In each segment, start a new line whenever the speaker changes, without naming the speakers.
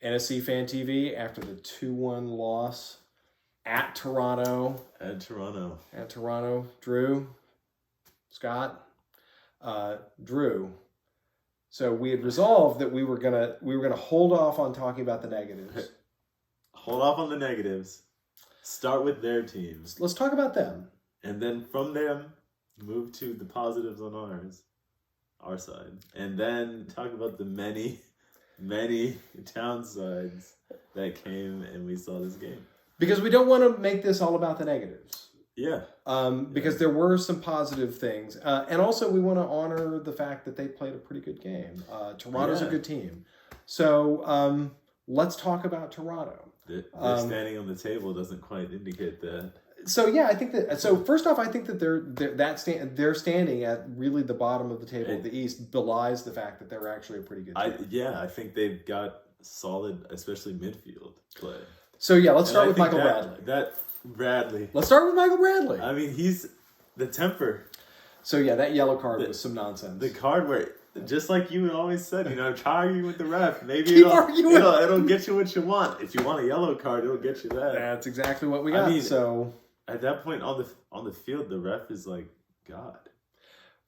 NSC Fan TV after the 2-1 loss at Toronto.
At Toronto.
Drew, Scott, Drew. So we had resolved that we were gonna hold off on talking about the negatives.
Hold off on the negatives. Start with their teams.
Let's talk about them.
And then from them, move to the positives on our side. And then talk about the many, many downsides that came and we saw this game.
Because we don't want to make this all about the negatives.
Yeah.
Because there were some positive things. And also we want to honor the fact that they played a pretty good game. Toronto's a good team. So let's talk about Toronto.
Their standing on the table doesn't quite indicate that.
So yeah, I think that. So first off, I think that they're standing at really the bottom of the table of the East belies the fact that they're actually a pretty good team.
I think they've got solid, especially midfield play.
So yeah, let's start with Michael Bradley. Let's start with Michael Bradley.
I mean, he's the temper.
So yeah, that yellow card was some nonsense.
The card where, just like you always said, try arguing with the ref. Maybe it'll get you what you want. If you want a yellow card, it'll get you that.
That's exactly what we got. I mean, so
at that point on the field, the ref is like God.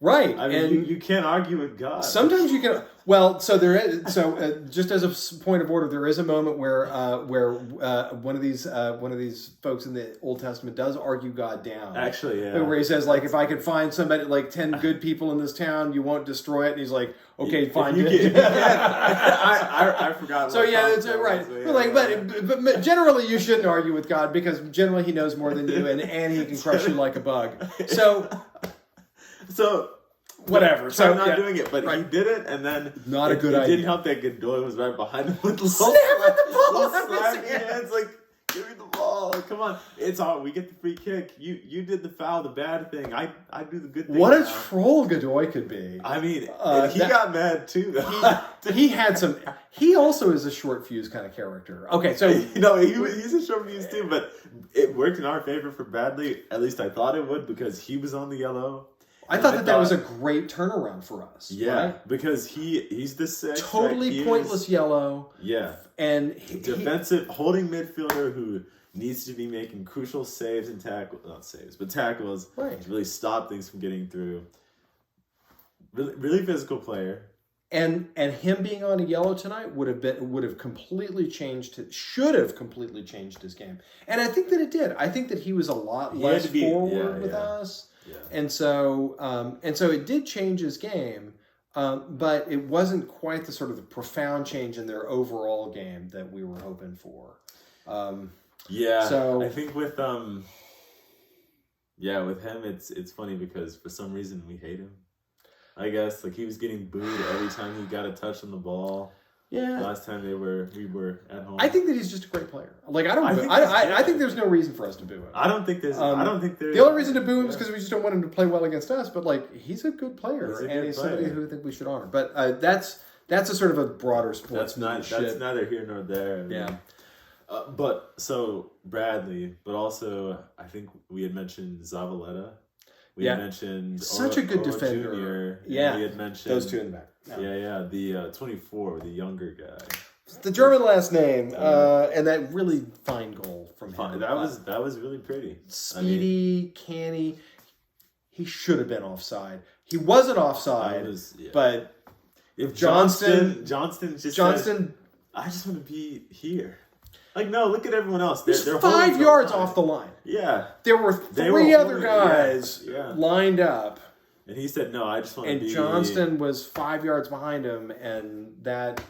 Right.
I mean, you can't argue with God.
Sometimes you can. Well, so there is. So just as a point of order, there is a moment where one of these folks in the Old Testament does argue God down.
Actually, yeah.
Where he says, like, if I could find somebody, like 10 good people in this town, you won't destroy it. And he's like, okay, fine.
I forgot.
So yeah, that's right. But generally, you shouldn't argue with God because generally he knows more than you, and he can crush you like a bug.
So
whatever. So
I'm not doing it, but he did it, and then
not a good idea.
It didn't help that Godoy was right behind him with the
snapping the ball
out of his hands, like, give me the ball. Come on, it's all. We get the free kick. You did the foul, the bad thing. I do the good thing.
What a troll Godoy could be.
I mean, he got mad too.
He had some. He also is a short fuse kind of character. Okay, so
he's a short fuse too, but it worked in our favor for Bradley. At least I thought it would because he was on the yellow.
I thought that was a great turnaround for us.
Yeah,
right?
because he's the six.
Totally pointless yellow.
Yeah.
And
defensive holding midfielder who needs to be making crucial saves and tackles to really stop things from getting through. Really physical player.
And him being on a yellow tonight should have completely changed his game. And I think that it did. I think that he was a lot less forward with us. Yeah. And so it did change his game, but it wasn't quite the sort of the profound change in their overall game that we were hoping for.
So I think with him, it's funny because for some reason we hate him. I guess like he was getting booed every time he got a touch on the ball. Yeah. Last time we were at home.
I think that he's just a great player. Like I think there's no reason for us to boo him.
I don't think there's.
The only reason to boo him is because we just don't want him to play well against us. But like he's a good player, he's somebody who I think we should honor. But that's a sort of a broader sports.
That's neither here nor there.
Yeah.
But so Bradley, but also I think we had mentioned Zavaleta. We had mentioned
such a good defender.
Junior,
yeah,
we had mentioned
those two in the back.
Yeah. The 24, the younger guy.
The German last name, and that really fine goal from him.
That was really pretty.
Speedy, canny. He should have been offside. He wasn't offside, but
if Johnston said, I just want to be here. Like, no, look at everyone else. They're
5 yards off the line.
Yeah.
There were three other guys lined up.
And he said, no, I just want to be...
And Johnston was 5 yards behind him, and that...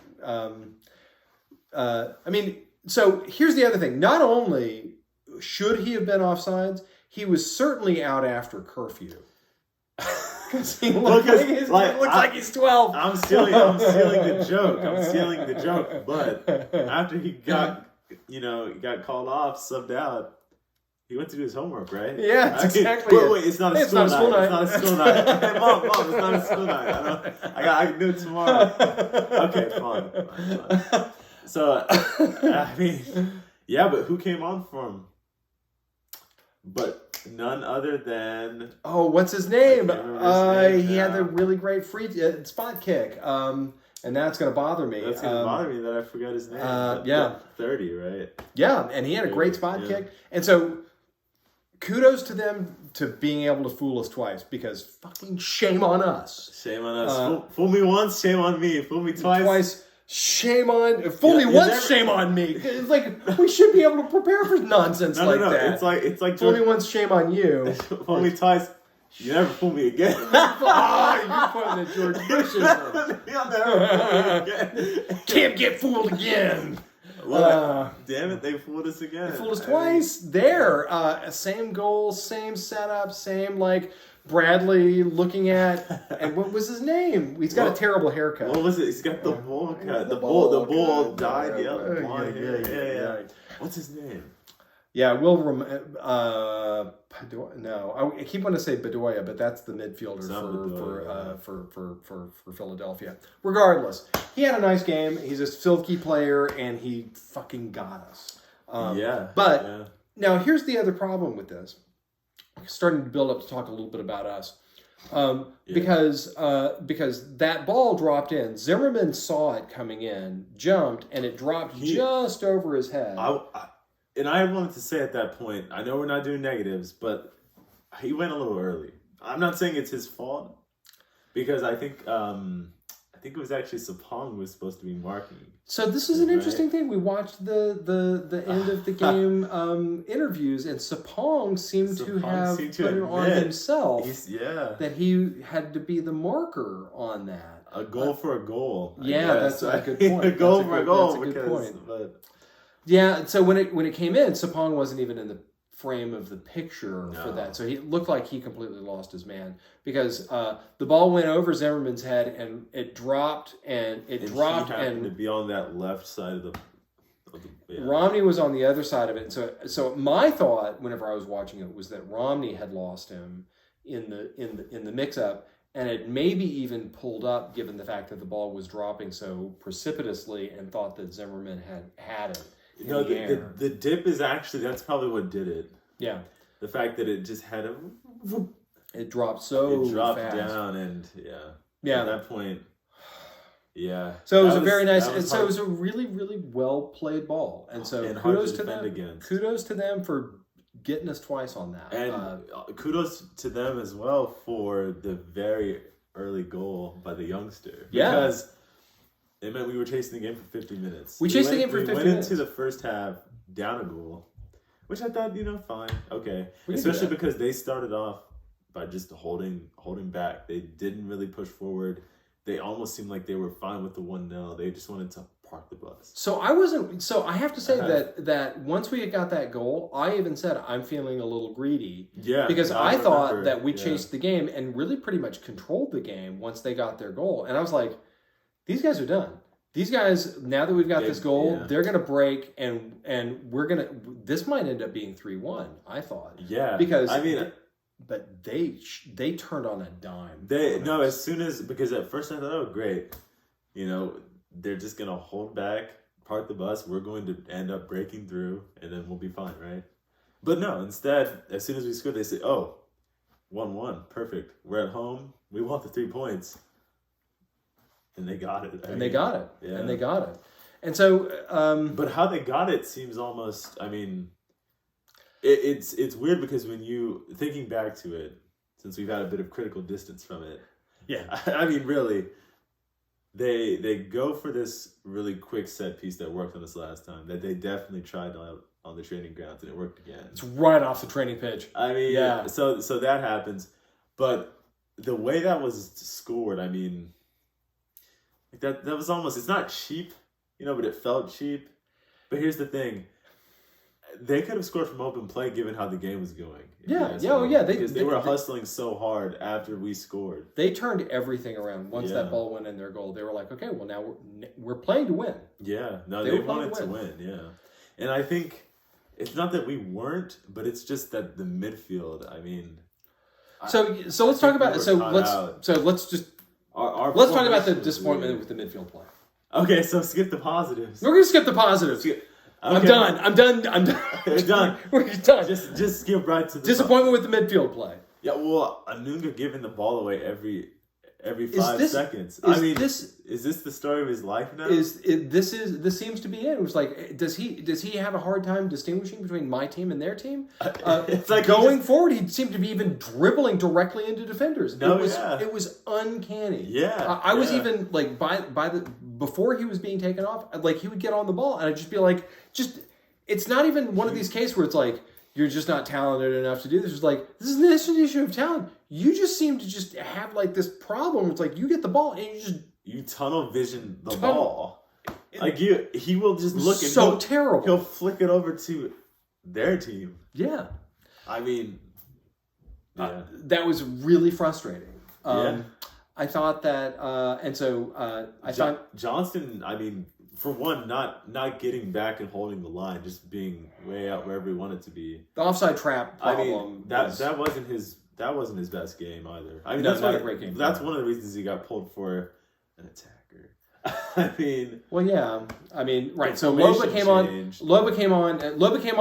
so here's the other thing. Not only should he have been offsides, he was certainly out after curfew. Because he looks like he's 12.
I'm stealing the joke. But after he got called off, subbed out, he went to do his homework, right?
Yeah, that's exactly.
Wait, it's not a school night. It's not a school night. Hey, mom, it's not a school night. I can do it tomorrow. Okay, fine. So, I mean, yeah, but who came on for him? But none other than...
Oh, what's his name? He had the really great free spot kick. And that's going to bother me.
That's going to bother me that I forgot his name.
Yeah.
30, right?
Yeah, and he had a great spot kick. And so, kudos to them to being able to fool us twice, because fucking shame on us.
Shame on us. Fool me once, shame on me. Fool me twice.
Shame on... Fool me once, shame on me. It's like, we should be able to prepare for nonsense like that.
It's like
fool me once, shame on you.
Fool me twice, you never fool me again.
You're putting the George Bush in there.
You'll never fool me again.
Can't get fooled again.
Well, damn it, they fooled us again.
They fooled us twice. Same goal, same setup, same Bradley looking at, and what was his name? He's got a terrible haircut.
What was it? He's got the bowl cut. The bull dyed yellow. Yeah. What's his name?
Yeah, I keep wanting to say Bedoya, but that's the midfielder for Philadelphia. Regardless, he had a nice game. He's a silky player, and he fucking got us. But now here's the other problem with this. Starting to build up to talk a little bit about us. Because that ball dropped in. Zimmerman saw it coming in, jumped, and it dropped just over his head.
And I wanted to say at that point, I know we're not doing negatives, but he went a little early. I'm not saying it's his fault, because I think it was actually Sapong who was supposed to be marking.
So this is an interesting thing. We watched the end of the game interviews, and Sapong seemed to put it on himself that he had to be the marker on that.
A goal for a goal.
That's a good point.
A goal for a goal.
That's a good point. Yeah, so when it came in, Sapong wasn't even in the frame of the picture for that. So he looked like he completely lost his man, because the ball went over Zimmerman's head and it dropped and he happened
to be on that left side of the
Romney was on the other side of it. So my thought whenever I was watching it was that Romney had lost him in the mix up, and it maybe even pulled up given the fact that the ball was dropping so precipitously, and thought that Zimmerman had it.
No, the dip is actually, that's probably what did it.
Yeah.
The fact that it just had
it dropped so fast. It dropped
down, and at that point,
So it was a very nice, and so it was a really, really well played ball. And so kudos to them. Kudos to them for getting us twice on that.
And kudos to them as well for the very early goal by the youngster. Because it meant we were chasing the game for 50 minutes.
We chased the game for 50 minutes.
We went into the first half down a goal, which I thought, fine, okay. Especially because they started off by just holding back. They didn't really push forward. They almost seemed like they were fine with the 1-0. They just wanted to park the bus.
So I have to say that once we got that goal, I even said I'm feeling a little greedy.
Yeah.
Because I thought that we chased the game and really pretty much controlled the game once they got their goal. And I was like, these guys are done. These guys, now that we've got this goal, they're going to break, and we're going to... This might end up being 3-1, I thought.
Yeah.
Because... But they turned on a dime.
As soon as... Because at first I thought, oh, great. They're just going to hold back, park the bus. We're going to end up breaking through, and then we'll be fine, right? But no, instead, as soon as we scored, they say, oh, 1-1, perfect. We're at home. We want the 3 points. And they got it.
They got it. Yeah. And they got it. And so...
but how they got it seems almost... It's weird, because when you... Thinking back to it, since we've had a bit of critical distance from it...
Yeah.
Really... They go for this really quick set piece that worked on us last time, that they definitely tried on the training grounds, and it worked again.
It's right off the training pitch.
So that happens. But the way that was scored, that was almost, it's not cheap, but it felt cheap. But here's the thing. They could have scored from open play given how the game was going. Because they were hustling so hard after we scored.
They turned everything around once that ball went in their goal. They were like, okay, well, now we're playing to win.
Yeah, no, they wanted to win, And I think it's not that we weren't, but it's just that the midfield,
So let's talk about... Let's talk about the disappointment with the midfield play.
Okay, so skip the positives.
We're going to skip the positives. Okay. I'm done.
You're done.
We're done.
Just skip right to the
disappointment with the midfield play.
Yeah, well, Anunga giving the ball away every 5 seconds. I mean, is this the story of his life now?
This seems to be it. It was like, does he have a hard time distinguishing between my team and their team? It's like going forward, he seemed to be even dribbling directly into defenders. It was uncanny.
Yeah,
I was even like before he was being taken off, like he would get on the ball and I'd just be like, it's not even one of these cases where it's like, you're just not talented enough to do this. It's like, this is an issue of talent. You just seem to just have like this problem. It's like you get the ball and
you tunnel vision the ball. Like he will just look and
so terrible.
He'll flick it over to their team.
Yeah.
I mean,
that was really frustrating. I thought that, and so I thought
Johnston. I mean, for one, not getting back and holding the line, just being way out wherever he wanted to be.
The offside trap problem.
That wasn't his best game either. I mean,
that's not a great game.
That's one of the reasons he got pulled for an attacker. I mean,
well, yeah. I mean, right. So Loba came on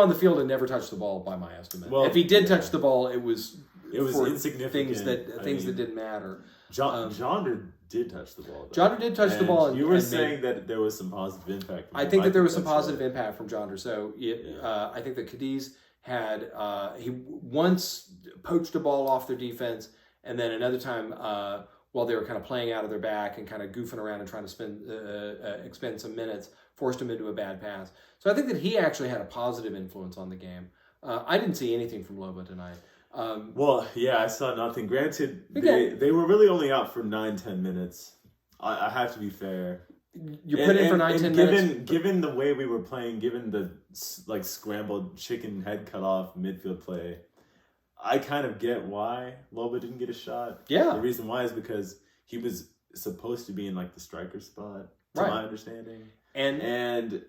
the field and never touched the ball by my estimate. Well, if he did touch the ball, it was
insignificant
things that didn't matter.
Jonder did touch the ball.
Jonder did touch the ball.
You were saying that there was some positive impact.
I think that there was some positive impact from Jonder. So I think that Cadiz had he once poached a ball off their defense, and then another time while they were kind of playing out of their back and kind of goofing around and trying to expend some minutes, forced him into a bad pass. So I think that he actually had a positive influence on the game. I didn't see anything from Loba tonight.
I saw nothing. Granted, they were really only out for 9-10 minutes. I have to be fair.
You put in for 9-10 minutes.
Given the way we were playing, given the scrambled chicken head cut off midfield play, I kind of get why Loba didn't get a shot.
Yeah.
The reason why is because he was supposed to be in like the striker spot, to my understanding, and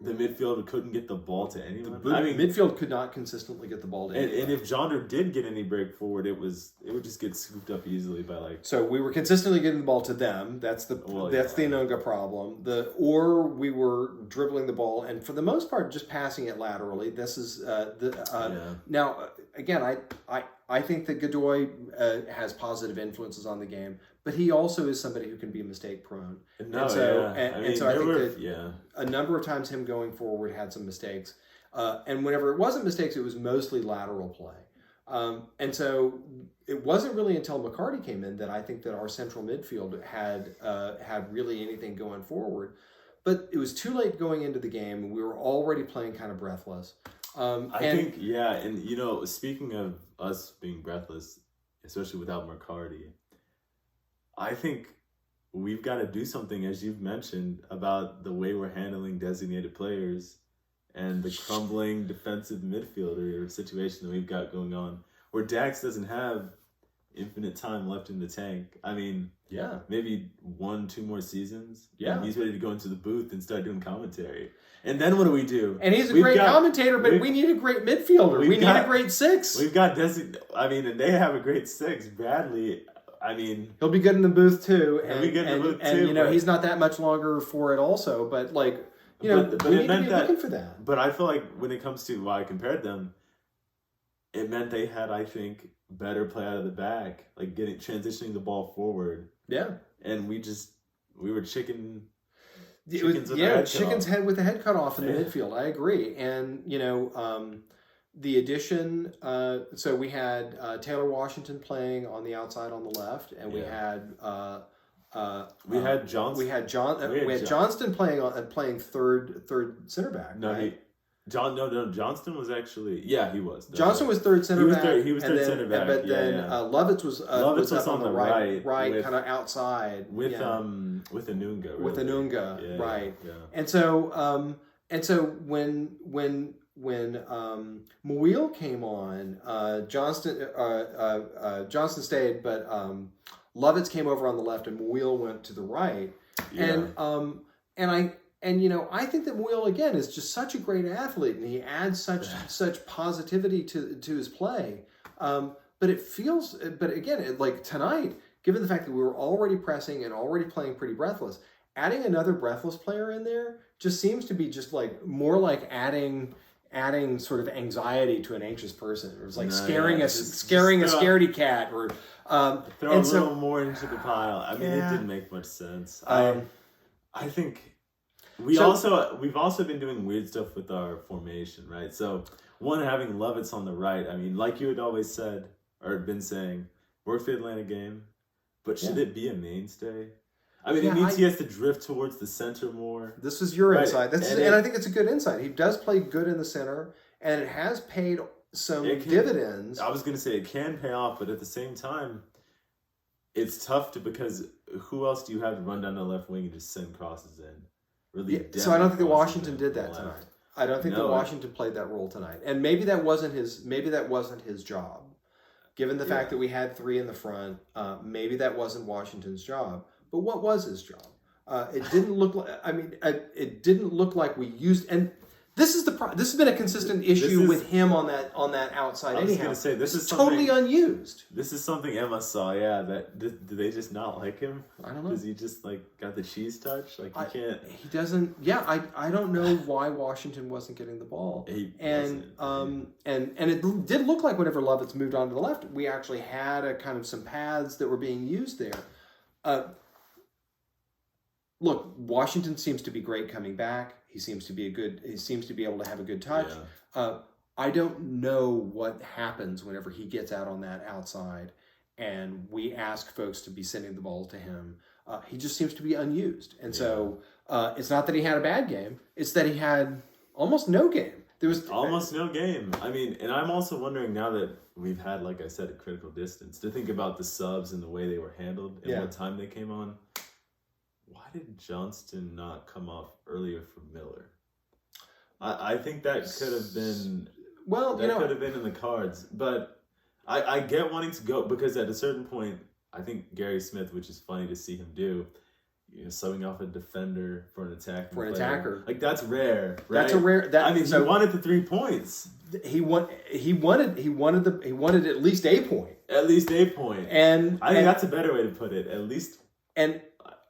the midfield couldn't get the ball to anyone.
Midfield could not consistently get the ball to anyone.
And if Jonder did get any break forward, it would just get scooped up easily by like.
So we were consistently getting the ball to them. That's the Anunga problem. Or we were dribbling the ball and for the most part just passing it laterally. This is now again. I think that Godoy has positive influences on the game, but he also is somebody who can be mistake prone. I think that a number of times him going forward had some mistakes. And whenever it wasn't mistakes, it was mostly lateral play. And so it wasn't really until McCarty came in that I think that our central midfield had really anything going forward. But it was too late going into the game. We were already playing kind of breathless.
And speaking of us being breathless, especially without McCarty, I think we've got to do something, as you've mentioned, about the way we're handling designated players and the crumbling defensive midfielder situation that we've got going on, where Dax doesn't have infinite time left in the tank. I mean, maybe 1-2 more seasons.
Yeah,
and he's ready to go into the booth and start doing commentary. And then what do we do?
And he's a great commentator, but we need a great midfielder. We need a great six.
We've got and they have a great six. Bradley,
he'll be good in the booth too.
He'll be good in the booth too.
He's not that much longer for it also. But we need to be looking for that.
But I feel like when it comes to why I compared them, it meant they had, I think, better play out of the back, like transitioning the ball forward. Yeah, and we were chicken's
head with the head cut off in the midfield. I agree, and the addition. So we had Taylor Washington playing on the outside on the left, and we had Johnston playing third center back.
Johnston was actually he was.
Johnston was third center back.
He was third center back.
But then Lovitz was up on the right, kind of outside
with Anunga.
With Anunga, right? Yeah. And so when Mouil came on, Johnston stayed, but Lovitz came over on the left, and Mouil went to the right. Yeah. I think that Mouil again is just such a great athlete, and he adds such positivity to his play. But again, like tonight, given the fact that we were already pressing and already playing pretty breathless, adding another breathless player in there just seems to be just like more like adding adding sort of anxiety to an anxious person. It was like
No,
scaring
yeah,
a scaredy cat, or
throw a little more into the pile. I mean, it didn't make much sense. I think we've also been doing weird stuff with our formation, right? So one, having Lovitz on the right. I mean, like you had always said or been saying, work the Atlanta game, but should it be a mainstay? I mean, it means he has to drift towards the center more.
This was your insight. And I think it's a good insight. He does play good in the center, and it has paid some dividends.
I was going to say it can pay off, but at the same time, it's tough because who else do you have to run down the left wing and just send crosses in? Really.
So I don't think that Washington did that tonight. I don't think that Washington played that role tonight, and maybe that wasn't his job. Given the fact that we had 3 in the front, maybe that wasn't Washington's job. But what was his job? It didn't look like. I mean, it didn't look like we used. And this is this has been a consistent issue with him on that outside.
I was going to say this is
totally unused.
This is something Emma saw. Yeah, do they just not like him?
I don't know.
Does he just like got the cheese touch? Like he can't.
He doesn't. Yeah, I don't know why Washington wasn't getting the ball. And it did look like whenever Lovitz moved on to the left, we actually had a kind of some paths that were being used there. Look, Washington seems to be great coming back. He seems to be able to have a good touch. Yeah. I don't know what happens whenever he gets out on that outside and we ask folks to be sending the ball to him. He just seems to be unused. And so it's not that he had a bad game. It's that he had almost no game. There was
almost no game. I mean, and I'm also wondering now that we've had, like I said, a critical distance, to think about the subs and the way they were handled and what time they came on. Why did Johnston not come off earlier for Miller? I think that could have been could have been in the cards. But I get wanting to go because at a certain point, I think Gary Smith, which is funny to see him do, subbing off a defender for an attack.
For an attacker.
Like that's rare, right?
That's a rare
he wanted the 3 points.
He wanted at least a point.
At least a point.
And
I think that's a better way to put it. At least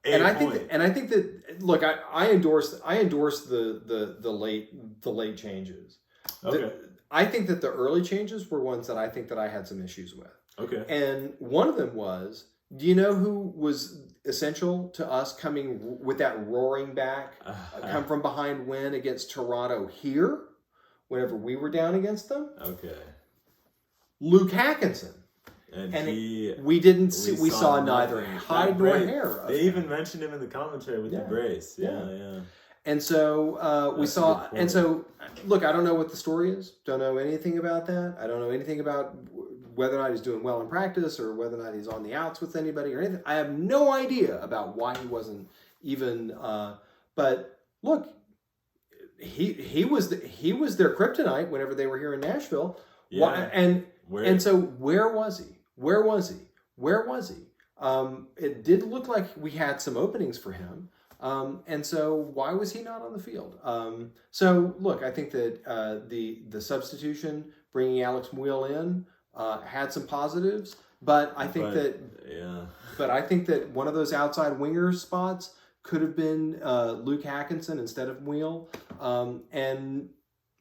I think that look, I endorse the late changes.
Okay.
I think that the early changes were ones that I had some issues with.
Okay.
And one of them was, do you know who was essential to us coming with that roaring back, come from behind win against Toronto here, whenever we were down against them?
Okay.
Luke Hackinson.
And
we saw neither hide nor hair.
They even mentioned him in the commentary with the brace. Yeah.
And so we saw, and so look, I don't know what the story is. Don't know anything about that. I don't know anything about whether or not he's doing well in practice or whether or not he's on the outs with anybody or anything. I have no idea about why he wasn't even. But look, he was their kryptonite whenever they were here in Nashville.
Yeah.
And so where was he? Where was he? It did look like we had some openings for him. And so why was he not on the field? So look, I think that the substitution, bringing Alex Muil in, had some positives, but I think that one of those outside winger spots could have been Luke Hackinson instead of Muil. And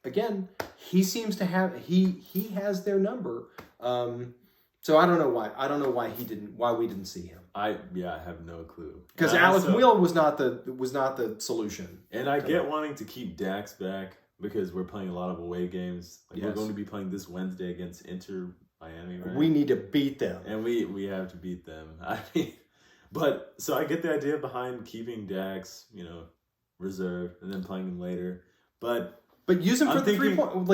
again, he seems to have he has their number. So I don't know why. I don't know why we didn't see him.
I have no clue.
Because Alex Muil was not the solution.
And I get wanting to keep Dax back because we're playing a lot of away games. We're going to be playing this Wednesday against Inter Miami, right?
We need to beat them.
And we have to beat them. I mean, but so I get the idea behind keeping Dax, reserved and then playing him later. But
use him for the 3 point.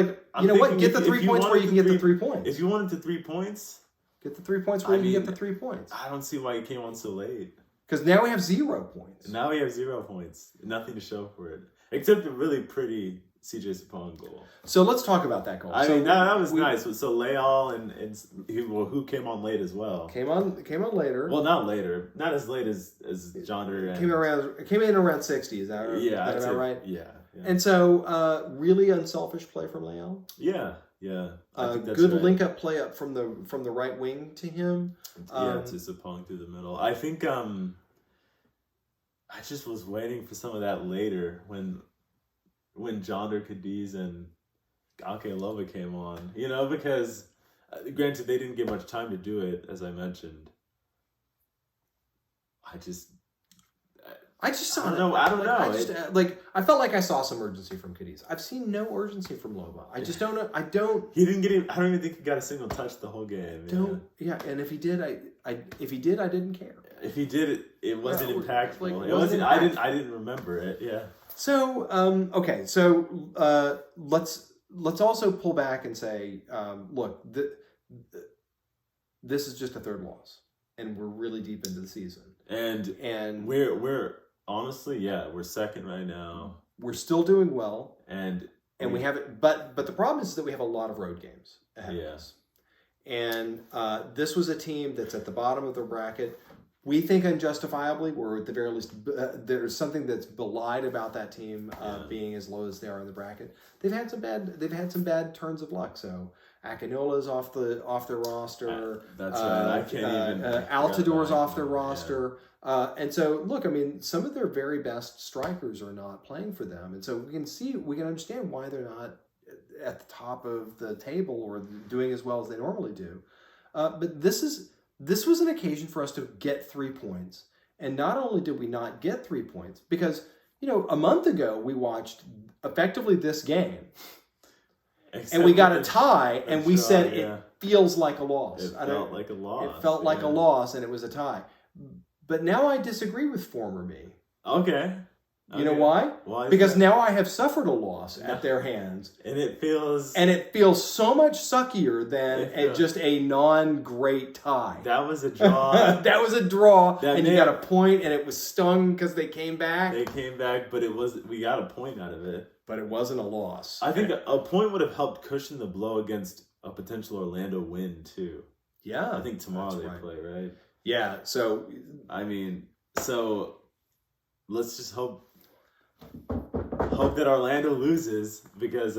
Get the 3 points where you can get the 3 points.
If you wanted the 3 points,
get the 3 points where you can get the 3 points.
I don't see why he came on so late.
Because now we have 0 points.
Now we have 0 points. Nothing to show for it. Except a really pretty CJ Sapong goal.
So let's talk about that goal.
I mean, that was nice. So Leal and who came on late as well.
Came on later.
Well, not later. Not as late as John
Came in around 60. Is that right?
Yeah.
Is that right?
Yeah.
And so, really unselfish play from Leal.
Yeah.
I think that's good right. Link up play up from the right wing to him.
To Sapong through the middle. I think I just was waiting for some of that later when Jonder Cadiz and Akeloba came on, because granted they didn't get much time to do it, as I mentioned. I don't know. I
felt like I saw some urgency from Cadiz. I've seen no urgency from Loba. I just don't know.
He didn't get it. I don't even think he got a single touch the whole game.
And if he did, I didn't care.
If he did, it wasn't impactful.
Like,
it wasn't. I didn't remember it. Yeah.
So okay. So let's also pull back and say, look, this is just a third loss, and we're really deep into the season.
And we're honestly, we're second right now.
We're still doing well,
and
we have it. But the problem is that we have a lot of road games ahead of us. And this was a team that's at the bottom of the bracket. We think unjustifiably, or at the very least, there's something that's belied about that team being as low as they are in the bracket. They've had some bad turns of luck. So Akinola's off the roster.
That's right. I can't even.
Altidor's off their roster. And so, look, I mean, some of their very best strikers are not playing for them, and so we can understand why they're not at the top of the table or doing as well as they normally do. But this was an occasion for us to get 3 points. And not only did we not get 3 points, because, a month ago we watched effectively this game. And we got a tie, and we said it feels like a loss.
It felt like a loss.
It felt like a loss, and it was a tie. But now I disagree with former me.
Okay.
You know why?
Why?
Because now I have suffered a loss at their hands.
And it feels
so much suckier than just a non-great tie.
That was a draw.
That was a draw, and you got a point, and it was stung because they came back.
They came back, but we got a point out of it.
But it wasn't a loss.
I think a point would have helped cushion the blow against a potential Orlando win, too.
Yeah.
I think tomorrow they play, right?
Yeah, so...
let's just hope that Orlando loses, because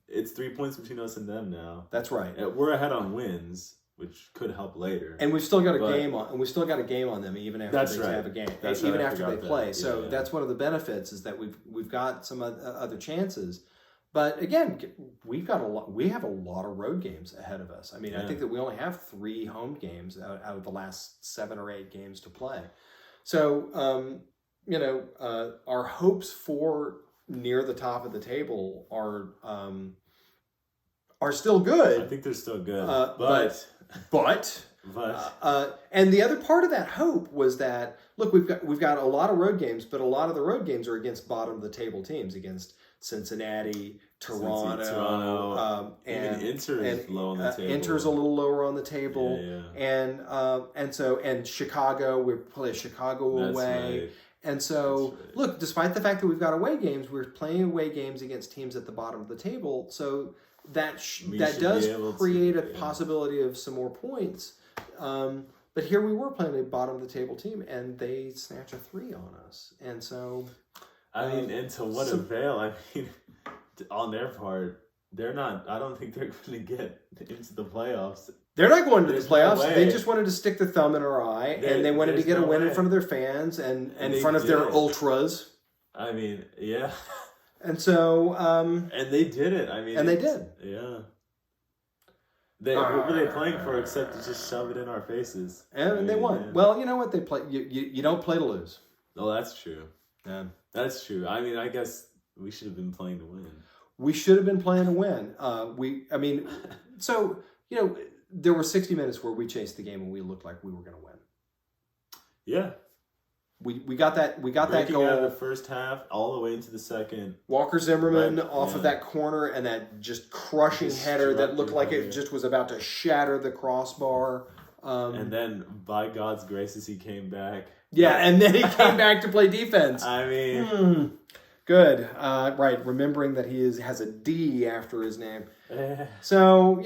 it's 3 points between us and them now.
That's right.
We're ahead on wins, which could help later.
And we've still got a game on, them even after they have a game. Even after they play. So that's one of the benefits, is that we've got some other chances. But again, we have a lot of road games ahead of us. I mean, I think that we only have 3 home games out of the last 7 or 8 games to play. So our hopes for near the top of the table are still good.
I think they're still good,
but and the other part of that hope was that, look, we've got a lot of road games, but a lot of the road games are against bottom of the table teams, against Cincinnati, Toronto,
and Inter is low on the table.
Inter's a little lower on the table, and Chicago, we play Chicago away.
Right.
And so, look, despite the fact that we've got away games, we're playing away games against teams at the bottom of the table. So that does create a possibility of some more points. But here we were playing a bottom of the table team, and they snatch a 3 on us. And so,
and to what avail? I mean, on their part, they're not. I don't think they're going to get into the playoffs.
They're not going to the playoffs. They just wanted to stick their thumb in our eye, and they wanted to get a win in front of their fans and in front of their ultras.
I mean, yeah.
And so...
and they did it. I mean...
And they did.
Yeah. What were they playing for except to just shove it in our faces?
And they won. Yeah. Well, you know what? They play. You don't play to lose.
Oh, that's true.
Yeah.
That's true. I mean, I guess we should have been playing to win.
We should have been playing to win. There were 60 minutes where we chased the game and we looked like we were going to win.
Yeah.
We got that goal
out of the first half all the way into the second.
Walker Zimmerman off of that corner, and that just crushing header that looked like it just was about to shatter the crossbar.
And then, by God's graces, he came back.
Yeah, and then he came back to play defense.
I mean...
Good. Right, remembering that he has a D after his name. So,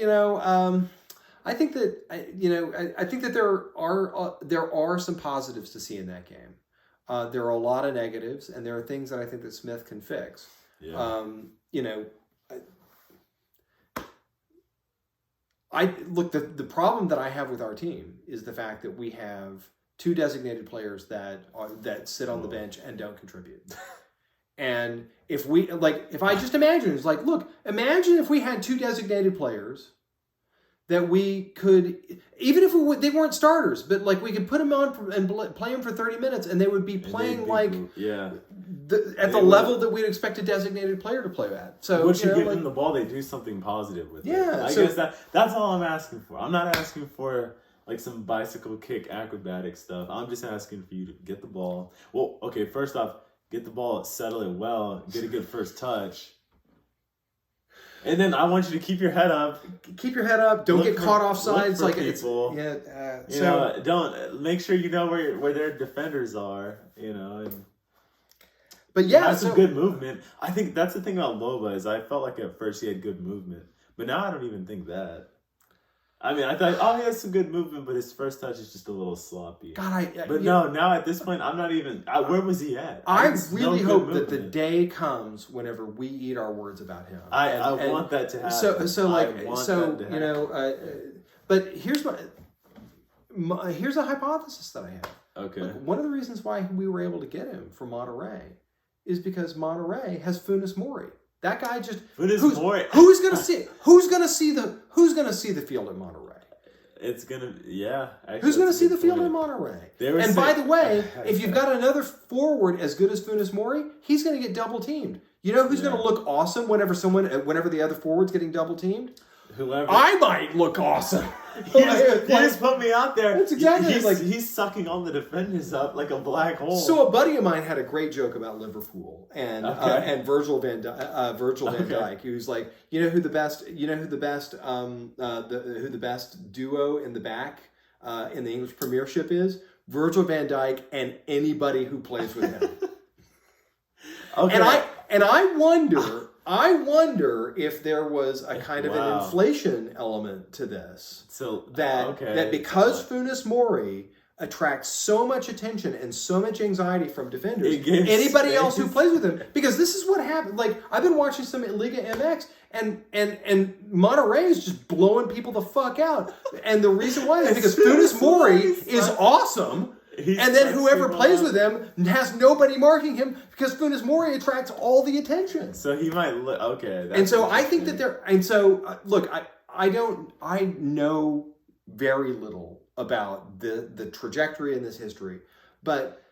I think that I think that there are some positives to see in that game. There are a lot of negatives, and there are things that I think that Smith can fix.
Yeah.
The problem that I have with our team is the fact that we have 2 designated players that sit on the bench and don't contribute. And if I just imagine, it's like, look, imagine if we had 2 designated players that we could, even if they weren't starters, but like we could put them on and play them for 30 minutes, and they would be playing at the level that we'd expect a designated player to play at. So
once you give them the ball, they do something positive with it. I guess that's all I'm asking for. I'm not asking for like some bicycle kick acrobatic stuff. I'm just asking for you to get the ball. Well, okay, first off, get the ball, settle it well, get a good first touch. And then I want you to keep your head up.
Keep your head up. Don't get caught off sides. Like
people. Don't make sure you know where their defenders are.
But yeah,
have some good movement. I think that's the thing about Loba is I felt like at first he had good movement, but now I don't even think that. I mean, I thought, he has some good movement, but his first touch is just a little sloppy. Now at this point, I'm not even. Where was he at?
I really hope that the day comes whenever we eat our words about him.
I want that to happen.
But here's here's a hypothesis that I have.
Okay.
Like, one of the reasons why we were able to get him from Monterey is because Monterey has Funes Mori. That guy just who's gonna see the field at Monterey?
It's gonna Actually,
who's gonna see the field at Monterey? And by the way, if you've got another forward as good as Funes Mori, he's gonna get double teamed. You know who's gonna look awesome whenever the other forward's getting double teamed?
Whoever.
I might look awesome.
He just put me out there.
That's exactly
he's sucking all the defenders up like a black hole.
So a buddy of mine had a great joke about Liverpool and Virgil van Dijk, who's like, who the best duo in the back in the English Premiership is? Virgil van Dijk and anybody who plays with him.
Okay.
And I wonder if there was a kind of an inflation element to this.
So
that because Funes Mori attracts so much attention and so much anxiety from defenders, anybody else who plays with him, because this is what happened. Like, I've been watching some Liga MX, and Monterey is just blowing people the fuck out. And the reason why is because Funes Mori is awesome. And then whoever plays with him has nobody marking him because Funes Mori attracts all the attention.
So he might
and so I think that look, I know very little about the trajectory in this history, but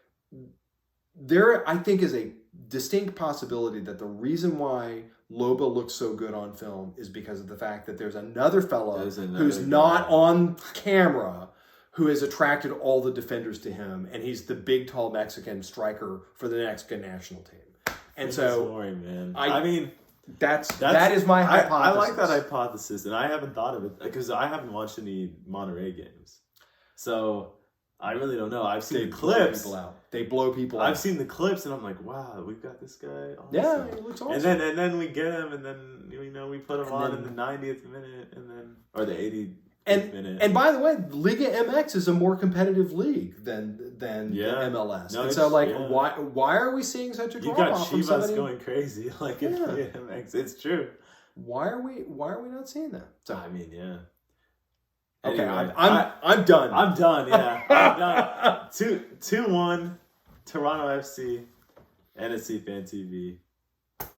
there I think is a distinct possibility that the reason why Loba looks so good on film is because of the fact that there's another fellow who's not on camera who has attracted all the defenders to him, and he's the big, tall Mexican striker for the Mexican national team. And that is my hypothesis.
I like that hypothesis, and I haven't thought of it because I haven't watched any Monterey games, so I really don't know. I've seen the clips.
They blow people out.
I've seen the clips, and I'm like, wow, we've got this guy. Awesome.
Yeah, he looks awesome.
And then we get him, and then we put him on in the 90th minute, or the 80th.
And by the way, Liga MX is a more competitive league than the MLS.
No,
and so why are we seeing such a drop off?
You got Chivas going crazy like in Liga MX. It's true.
Why are we not seeing that? So
I mean, yeah.
Okay,
anyway,
I'm done.
I'm done. Yeah, I'm done. 2-1, Toronto FC, NSC Fan TV.